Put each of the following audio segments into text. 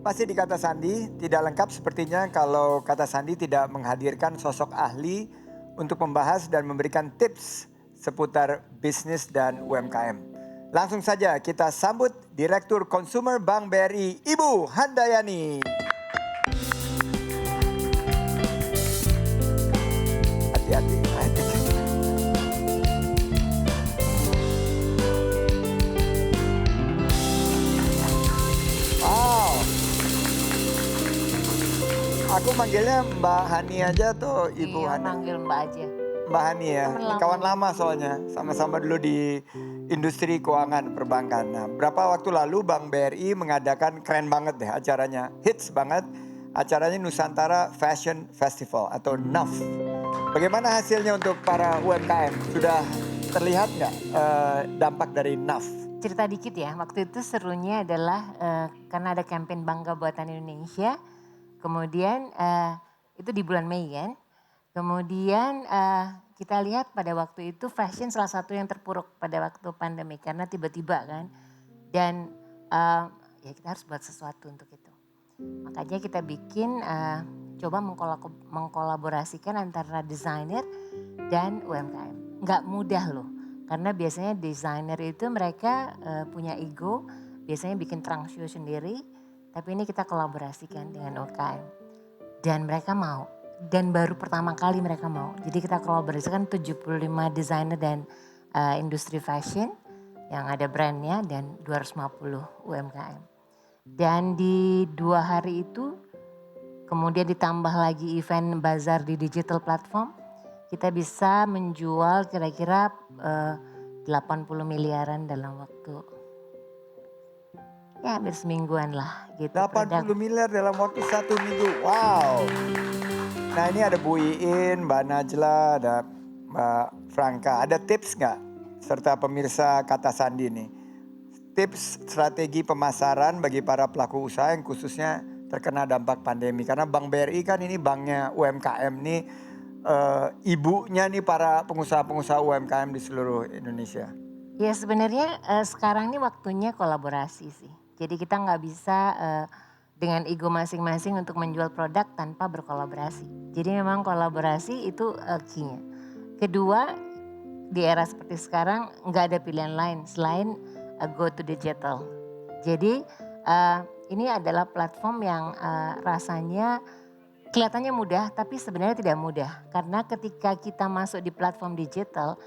Masih di Kata Sandi, tidak lengkap sepertinya kalau Kata Sandi tidak menghadirkan sosok ahli untuk membahas dan memberikan tips seputar bisnis dan UMKM. Langsung saja kita sambut Direktur Consumer Bank BRI, Ibu Handayani. Hati-hati. Wow. Aku manggilnya Mbak Hani aja tuh Ibu Iya, Hani. manggil Mbak aja. Mbak Hani ya, Teman ini lama kawan nih. lama soalnya, sama-sama dulu di industri keuangan perbankan. Nah, berapa waktu lalu Bank BRI mengadakan keren banget deh acaranya, hits banget. Acaranya Nusantara Fashion Festival atau NAF. Bagaimana hasilnya untuk para UMKM? Sudah terlihat nggak dampak dari NAF? Cerita dikit ya, waktu itu serunya adalah karena ada campaign Bangga Buatan Indonesia. Kemudian itu di bulan Mei kan. Kemudian kita lihat pada waktu itu fashion salah satu yang terpuruk pada waktu pandemi karena tiba-tiba kan. Dan ya kita harus buat sesuatu untuk itu. Makanya kita bikin coba mengkolaborasikan antara desainer dan UMKM. Nggak mudah loh, karena biasanya desainer itu mereka punya ego, biasanya bikin trunk show sendiri, tapi ini kita kolaborasikan dengan UMKM. Dan mereka mau, dan baru pertama kali mereka mau. Jadi kita kolaborasikan 75 desainer dan industri fashion yang ada brandnya dan 250 UMKM. Dan di 2 hari itu kemudian ditambah lagi event bazar di digital platform, kita bisa menjual kira-kira 80 miliaran dalam waktu ya hampir semingguan lah gitu. 80 miliar dalam waktu 1 minggu, wow. Nah ini ada Bu Iin, Mbak Najla, ada Mbak Franka. Ada tips nggak serta pemirsa Kata Sandi nih? Tips strategi pemasaran bagi para pelaku usaha yang khususnya terkena dampak pandemi. Karena Bank BRI kan ini banknya UMKM nih, ibunya nih para pengusaha-pengusaha UMKM di seluruh Indonesia. Ya sebenarnya sekarang ini waktunya kolaborasi sih. Jadi kita nggak bisa dengan ego masing-masing untuk menjual produk tanpa berkolaborasi. Jadi memang kolaborasi itu key-nya. Kedua, di era seperti sekarang nggak ada pilihan lain selain go to digital. Jadi ini adalah platform yang rasanya kelihatannya mudah tapi sebenarnya tidak mudah. Karena ketika kita masuk di platform digital,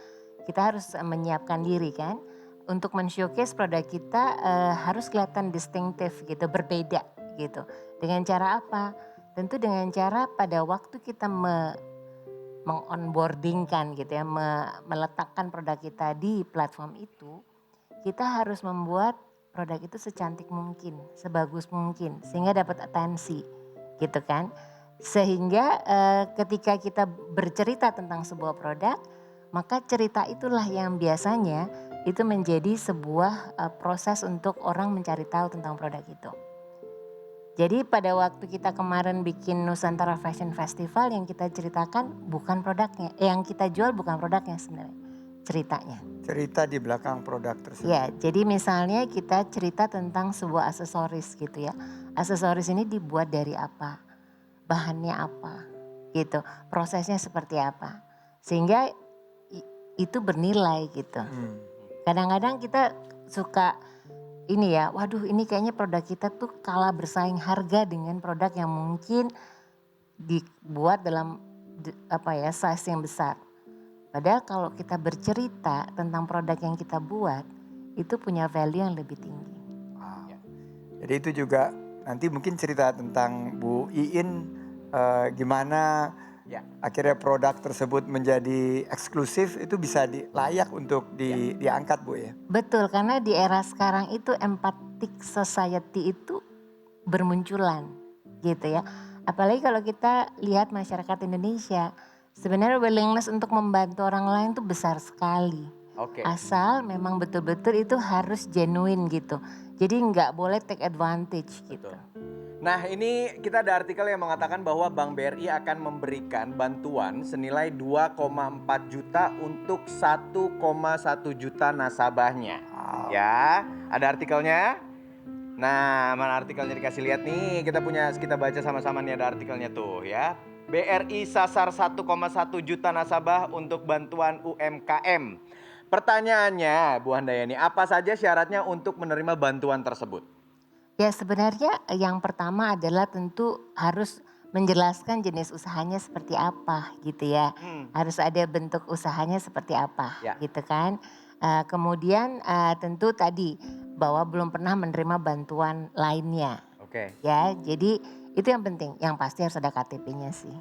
kita harus menyiapkan diri kan. Untuk men-showcase produk kita harus kelihatan distinctive gitu, berbeda gitu. Dengan cara apa? Tentu dengan cara pada waktu kita meng-onboardingkan gitu ya, meletakkan produk kita di platform itu, kita harus membuat produk itu secantik mungkin, sebagus mungkin, sehingga dapat atensi gitu kan. Sehingga ketika kita bercerita tentang sebuah produk, maka cerita itulah yang biasanya itu menjadi sebuah proses untuk orang mencari tahu tentang produk itu. Jadi pada waktu kita kemarin bikin Nusantara Fashion Festival yang kita ceritakan bukan produknya, yang kita jual bukan produknya sebenarnya, ceritanya. Cerita di belakang produk tersebut. Ya, jadi misalnya kita cerita tentang sebuah aksesoris gitu ya. Aksesoris ini dibuat dari apa, bahannya apa gitu, prosesnya seperti apa. Sehingga itu bernilai gitu. Kadang-kadang kita suka ini ya, waduh ini kayaknya produk kita tuh kalah bersaing harga dengan produk yang mungkin dibuat dalam size yang besar. Padahal kalau kita bercerita tentang produk yang kita buat, itu punya value yang lebih tinggi. Wow. Jadi itu juga nanti mungkin cerita tentang Bu Iin gimana akhirnya produk tersebut menjadi eksklusif, itu bisa layak untuk diangkat Bu ya. Betul, karena di era sekarang itu empathic society itu bermunculan gitu ya. Apalagi kalau kita lihat masyarakat Indonesia, sebenarnya willingness untuk membantu orang lain tuh besar sekali. Asal memang betul-betul itu harus genuine gitu. Jadi nggak boleh take advantage gitu. Nah ini kita ada artikel yang mengatakan bahwa Bank BRI akan memberikan bantuan senilai 2,4 juta untuk 1,1 juta nasabahnya. Wow. Ya, ada artikelnya. Nah, mana artikelnya dikasih lihat nih. Kita baca sama-sama nih, ada artikelnya tuh ya. BRI sasar 1,1 juta nasabah untuk bantuan UMKM. Pertanyaannya, Bu Handayani, apa saja syaratnya untuk menerima bantuan tersebut? Ya sebenarnya yang pertama adalah tentu harus menjelaskan jenis usahanya seperti apa gitu ya. Harus ada bentuk usahanya seperti apa Ya. gitu kan. Kemudian tentu tadi bahwa belum pernah menerima bantuan lainnya Oke. ya. Jadi itu yang penting, yang pasti harus ada KTP-nya sih.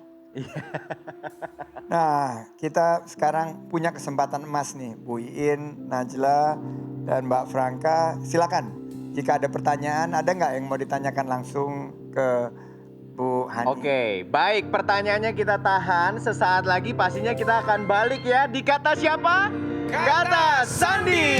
Nah, kita sekarang punya kesempatan emas nih, Bu Iin, Najla, dan Mbak Franka. Silakan, jika ada pertanyaan, ada nggak yang mau ditanyakan langsung ke Bu Hani? Oke, baik, pertanyaannya kita tahan. Sesaat lagi pastinya kita akan balik ya di Kata Siapa? Kata Sandi.